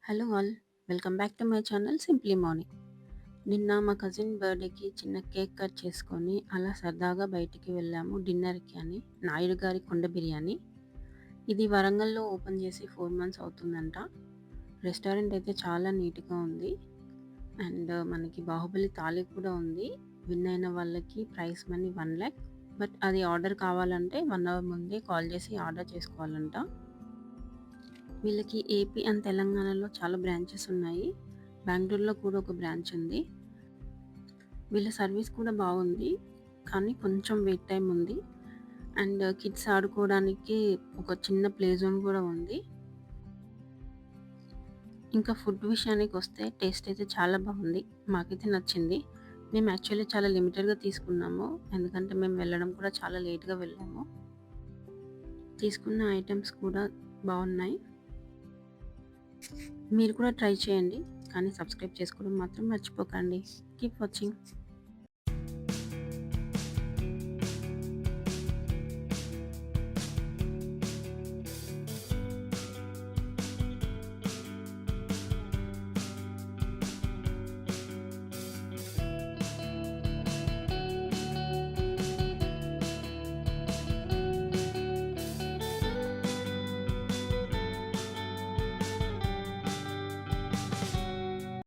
Hello all, welcome back to my channel simply morning. నిన్న మా cousin బర్త్డేకి చిన్న కేక్ కట్ చేసుకొని అలా సరదాగా బయటికి వెళ్ళాము డిన్నర్కి అని. నాయుడు గారి కొండ బిర్యానీ. ఇది వరంగల్లో ఓపెన్ చేసి 4 మంత్స్ అవుతుందంట. రెస్టారెంట్ అయితే చాలా నీట్గా ఉంది. అండ్ మనకి బాహుబలి థాలీ కూడా ఉంది. విన్ అయిన వాళ్ళకి ప్రైస్ మనీ 1 lakh. బట్ అది ఆర్డర్ కావాలంటే 1 hour ముందే కాల్ చేసి ఆర్డర్ చేసుకోవాలంట. వీళ్ళకి ఏపీ అండ్ తెలంగాణలో చాలా బ్రాంచెస్ ఉన్నాయి. బెంగళూరులో కూడా ఒక బ్రాంచ్ ఉంది. వీళ్ళ సర్వీస్ కూడా బాగుంది, కానీ కొంచెం వెయిట్ టైం ఉంది. అండ్ కిడ్స్ ఆడుకోవడానికి ఒక చిన్న ప్లే జోన్ కూడా ఉంది. ఇంకా ఫుడ్ విషయానికి వస్తే టేస్ట్ అయితే చాలా బాగుంది, మాకైతే నచ్చింది. మేము యాక్చువల్లీ చాలా లిమిటెడ్గా తీసుకున్నాము, ఎందుకంటే మేము వెళ్ళడం కూడా చాలా లేట్గా వెళ్ళాము. తీసుకున్న ఐటమ్స్ కూడా బాగున్నాయి. మీరు కూడా ట్రై చేయండి, కానీ సబ్స్క్రైబ్ చేసుకోవడం మాత్రం మర్చిపోకండి. Keep watching.